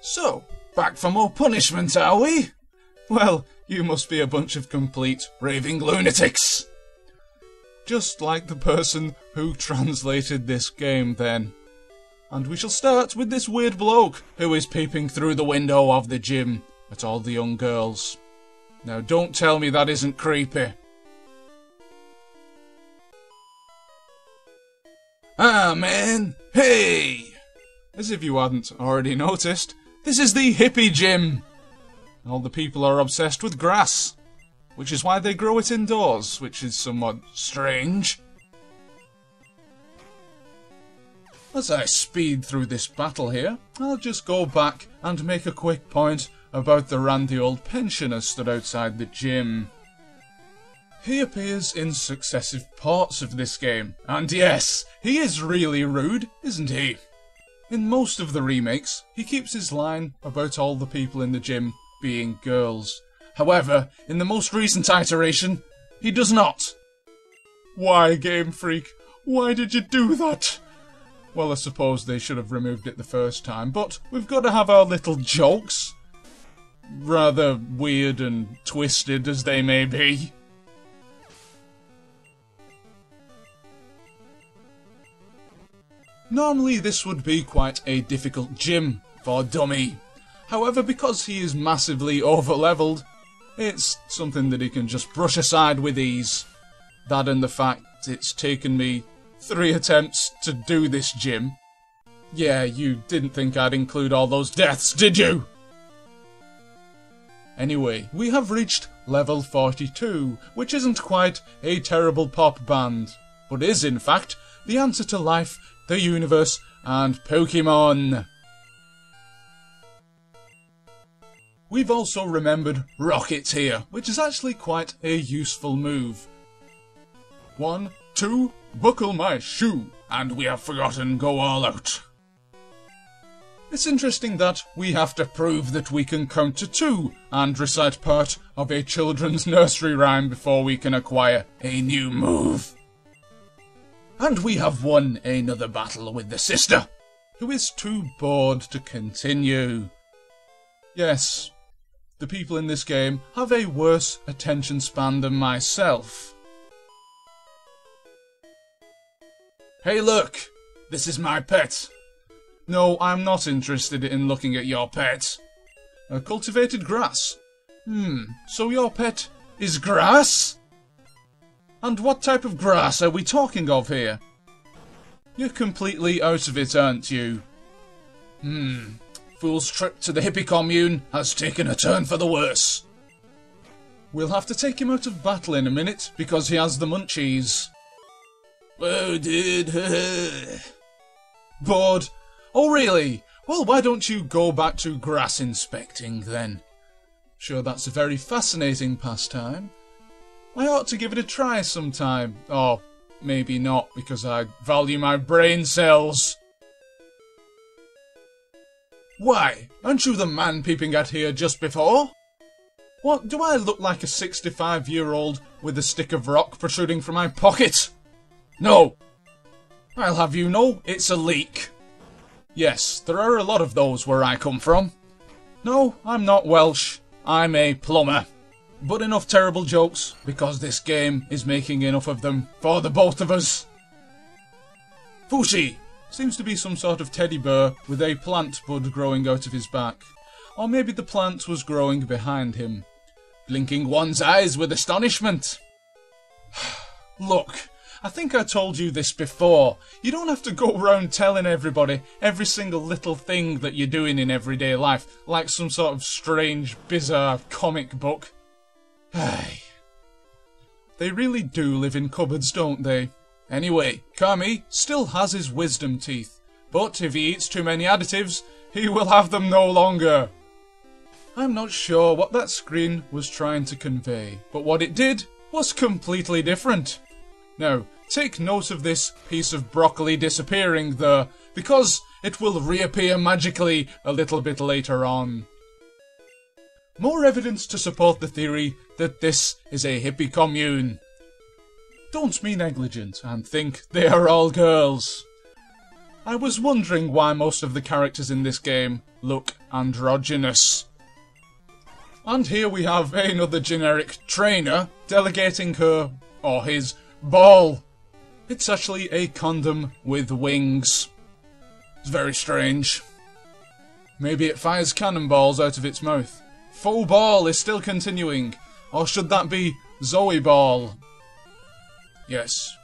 So, back for more punishment, are we? Well, you must be a bunch of complete raving lunatics. Just like the person who translated this game then. And we shall start with this weird bloke who is peeping through the window of the gym at all the young girls. Now don't tell me that isn't creepy. Ah man, hey! As if you hadn't already noticed, this is the Hippy Gym! All the people are obsessed with grass, which is why they grow it indoors, which is somewhat strange. As I speed through this battle here, I'll just go back and make a quick point about the randy old pensioner stood outside the gym. He appears in successive parts of this game, and yes, he is really rude, isn't he? In most of the remakes, he keeps his line about all the people in the gym being girls. However, in the most recent iteration, he does not. Why, Game Freak? Why did you do that? Well, I suppose they should have removed it the first time, but we've got to have our little jokes. Rather weird and twisted as they may be. Normally this would be quite a difficult gym for Dummy. However, because he is massively over-leveled, it's something that he can just brush aside with ease. That and the fact it's taken me 3 attempts to do this gym. Yeah, you didn't think I'd include all those deaths, did you? Anyway, we have reached level 42, which isn't quite a terrible pop band, but is in fact the answer to life, the universe, and Pokemon. We've also remembered rockets here, which is actually quite a useful move. 1, 2, buckle my shoe, and we have forgotten go all out. It's interesting that we have to prove that we can count to 2 and recite part of a children's nursery rhyme before we can acquire a new move. And we have won another battle with the sister, who is too bored to continue. Yes, the people in this game have a worse attention span than myself. Hey look, this is my pet. No, I'm not interested in looking at your pet. Cultivated grass. So your pet is grass? And what type of grass are we talking of here? You're completely out of it, aren't you? Fool's trip to the hippie commune has taken a turn for the worse. We'll have to take him out of battle in a minute, because he has the munchies. Oh, dude. Bored? Oh, really? Well, why don't you go back to grass inspecting, then? Sure, that's a very fascinating pastime. I ought to give it a try sometime. Or maybe not, because I value my brain cells. Why, aren't you the man peeping at here just before? What, do I look like a 65-year-old with a stick of rock protruding from my pocket? No! I'll have you know, it's a leak. Yes, there are a lot of those where I come from. No, I'm not Welsh. I'm a plumber. But enough terrible jokes, because this game is making enough of them for the both of us. Fushi seems to be some sort of teddy bear with a plant bud growing out of his back. Or maybe the plant was growing behind him, blinking one's eyes with astonishment. Look, I think I told you this before. You don't have to go around telling everybody every single little thing that you're doing in everyday life, like some sort of strange, bizarre comic book. They really do live in cupboards, don't they? Anyway, Kami still has his wisdom teeth, but if he eats too many additives, he will have them no longer. I'm not sure what that screen was trying to convey, but what it did was completely different. Now, take note of this piece of broccoli disappearing there, because it will reappear magically a little bit later on. More evidence to support the theory that this is a hippie commune. Don't be negligent and think they are all girls. I was wondering why most of the characters in this game look androgynous. And here we have another generic trainer delegating her, or his, ball. It's actually a condom with wings. It's very strange. Maybe it fires cannonballs out of its mouth. Faux Ball is still continuing. Or should that be Zoe Ball? Yes,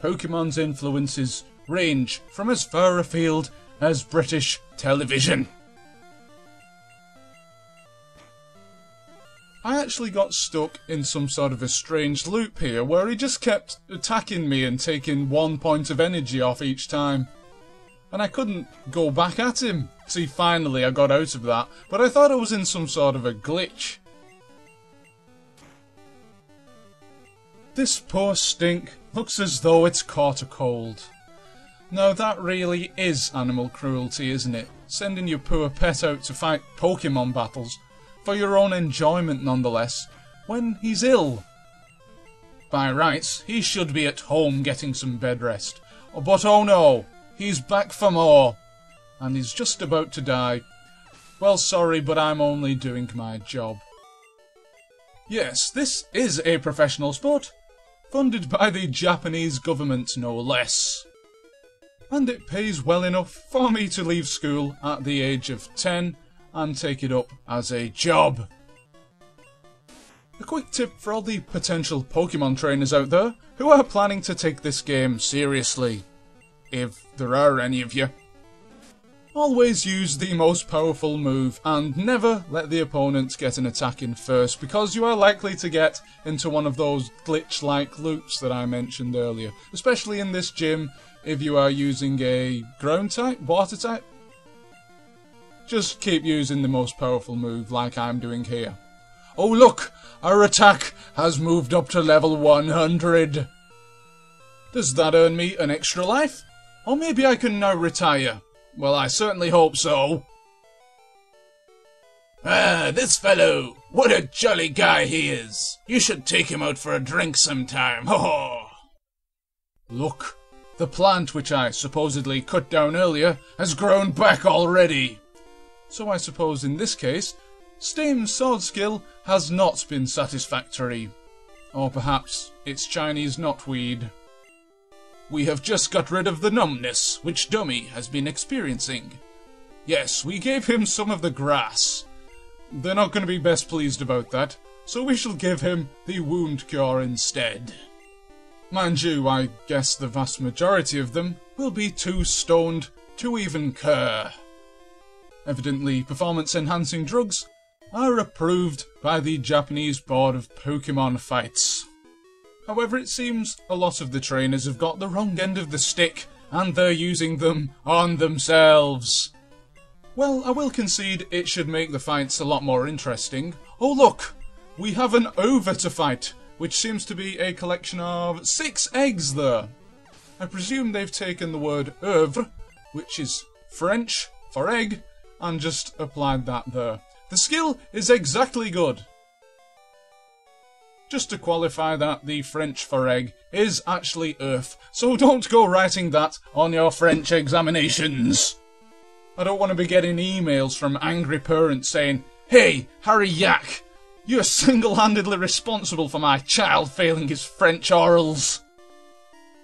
Pokemon's influences range from as far afield as British television. I actually got stuck in some sort of a strange loop here where he just kept attacking me and taking 1 point of energy off each time. And I couldn't go back at him. See, finally I got out of that, but I thought I was in some sort of a glitch. This poor stink looks as though it's caught a cold. Now that really is animal cruelty, isn't it? Sending your poor pet out to fight Pokemon battles, for your own enjoyment nonetheless, when he's ill. By rights, he should be at home getting some bed rest. But oh no, he's back for more, and he's just about to die. Well, sorry, but I'm only doing my job. Yes, this is a professional sport, funded by the Japanese government no less. And it pays well enough for me to leave school at the age of 10 and take it up as a job. A quick tip for all the potential Pokemon trainers out there who are planning to take this game seriously, if there are any of you. Always use the most powerful move and never let the opponent get an attack in first, because you are likely to get into one of those glitch-like loops that I mentioned earlier, especially in this gym if you are using a ground type, water type. Just keep using the most powerful move like I'm doing here. Oh look! Our attack has moved up to level 100! Does that earn me an extra life? Or maybe I can now retire? Well, I certainly hope so. Ah, this fellow! What a jolly guy he is! You should take him out for a drink sometime, ho ho! Look, the plant which I supposedly cut down earlier has grown back already! So I suppose in this case, Stame's sword skill has not been satisfactory. Or perhaps it's Chinese knotweed. We have just got rid of the numbness which Dummy has been experiencing. Yes, we gave him some of the grass. They're not going to be best pleased about that, so we shall give him the wound cure instead. Mind you, I guess the vast majority of them will be too stoned to even care. Evidently, performance-enhancing drugs are approved by the Japanese Board of Pokemon Fights. However, it seems a lot of the trainers have got the wrong end of the stick, and they're using them on themselves. Well, I will concede it should make the fights a lot more interesting. Oh look! We have an over to fight, which seems to be a collection of 6 eggs there. I presume they've taken the word oeuvre, which is French for egg, and just applied that there. The skill is exactly good. Just to qualify that, the French for egg is actually earth, so don't go writing that on your French examinations. I don't want to be getting emails from angry parents saying, "Hey, Harry Yak, you're single-handedly responsible for my child failing his French orals."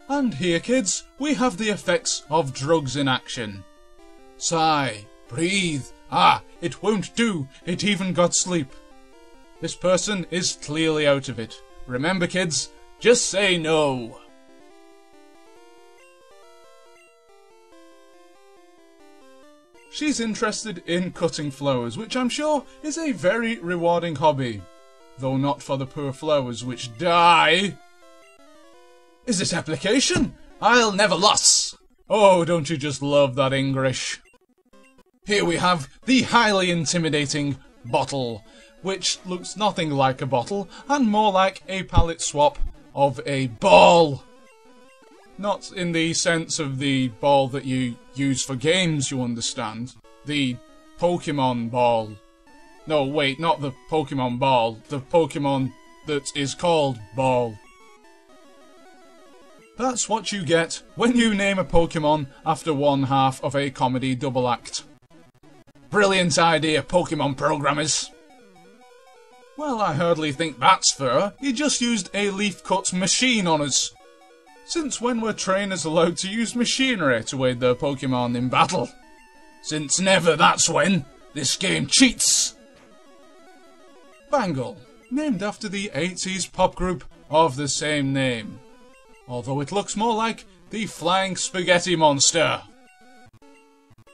And here, kids, we have the effects of drugs in action. Sigh. Breathe. Ah, it won't do. It even got sleep. This person is clearly out of it. Remember, kids, just say no. She's interested in cutting flowers, which I'm sure is a very rewarding hobby. Though not for the poor flowers which die. Is it application? I'll never loss. Oh, don't you just love that English? Here we have the highly intimidating bottle, which looks nothing like a bottle, and more like a palette swap of a ball. Not in the sense of the ball that you use for games, you understand. The Pokemon ball. No, wait, not the Pokemon ball. The Pokemon that is called ball. That's what you get when you name a Pokemon after one half of a comedy double act. Brilliant idea, Pokemon programmers. Well, I hardly think that's fair. You just used a leaf-cut machine on us. Since when were trainers allowed to use machinery to aid their Pokemon in battle? Since never, that's when. This game cheats. Bangle, named after the 80s pop group of the same name. Although it looks more like the Flying Spaghetti Monster.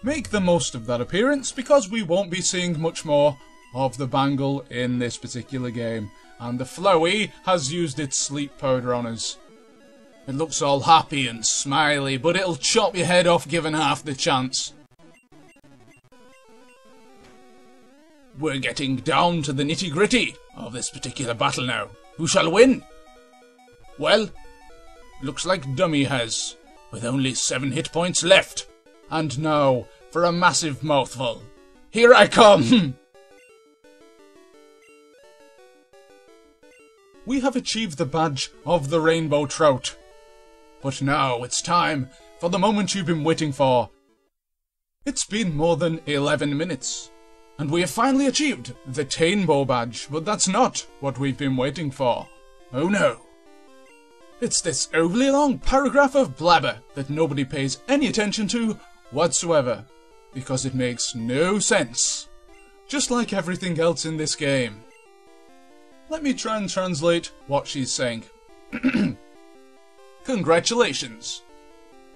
Make the most of that appearance because we won't be seeing much more of the Bangle in this particular game. And the Flowey has used its sleep powder on us. It looks all happy and smiley, but it'll chop your head off given half the chance. We're getting down to the nitty-gritty of this particular battle now. Who shall win? Well, looks like Dummy has, with only 7 hit points left. And now, for a massive mouthful. Here I come! We have achieved the badge of the Rainbow Trout. But now it's time for the moment you've been waiting for. It's been more than 11 minutes. And we have finally achieved the Tainbow badge, but that's not what we've been waiting for. Oh no. It's this overly long paragraph of blabber that nobody pays any attention to whatsoever, because it makes no sense. Just like everything else in this game. Let me try and translate what she's saying. Congratulations.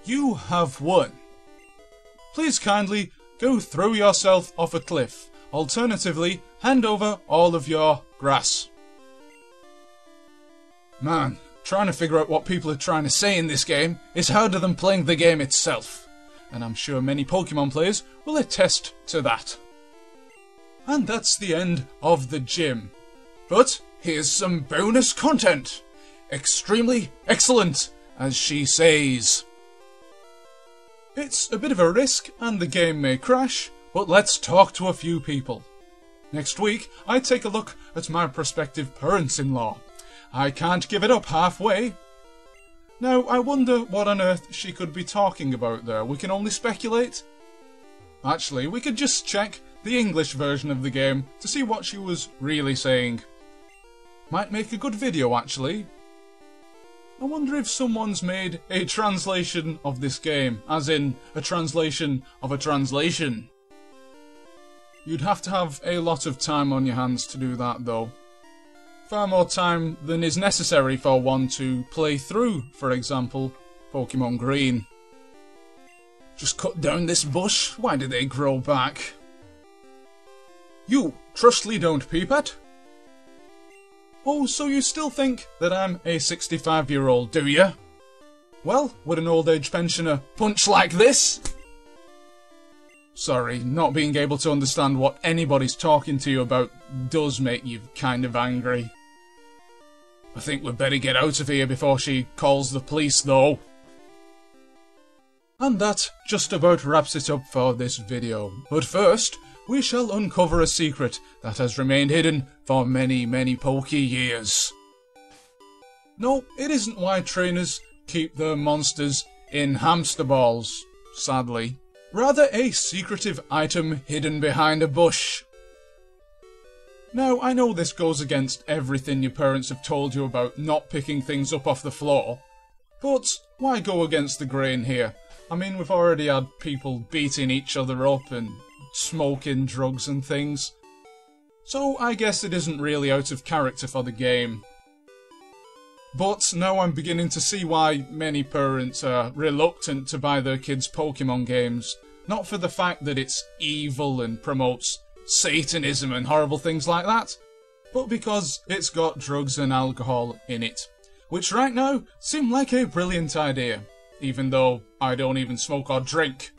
You have won. Please kindly go throw yourself off a cliff. Alternatively, hand over all of your grass. Man, trying to figure out what people are trying to say in this game is harder than playing the game itself. And I'm sure many Pokemon players will attest to that. And that's the end of the gym. But here's some bonus content. Extremely excellent, as she says. It's a bit of a risk and the game may crash, but let's talk to a few people. Next week, I take a look at my prospective parents-in-law. I can't give it up halfway. Now, I wonder what on earth she could be talking about there. We can only speculate. Actually, we could just check the English version of the game to see what she was really saying. Might make a good video, actually. I wonder if someone's made a translation of this game, as in a translation of a translation. You'd have to have a lot of time on your hands to do that, though. Far more time than is necessary for one to play through, for example, Pokemon Green. Just cut down this bush? Why do they grow back? You, trustly don't peep at? Oh, so you still think that I'm a 65-year-old, do you? Well, would an old age pensioner punch like this? Sorry, not being able to understand what anybody's talking to you about does make you kind of angry. I think we'd better get out of here before she calls the police, though. And that just about wraps it up for this video. But first, we shall uncover a secret that has remained hidden for many, many Poke years. No, it isn't why trainers keep their monsters in hamster balls, sadly. Rather a secretive item hidden behind a bush. Now, I know this goes against everything your parents have told you about not picking things up off the floor, but why go against the grain here? I mean, we've already had people beating each other up and smoking drugs and things, so I guess it isn't really out of character for the game. But now I'm beginning to see why many parents are reluctant to buy their kids Pokemon games. Not for the fact that it's evil and promotes Satanism and horrible things like that, but because it's got drugs and alcohol in it. Which right now seem like a brilliant idea, even though I don't even smoke or drink.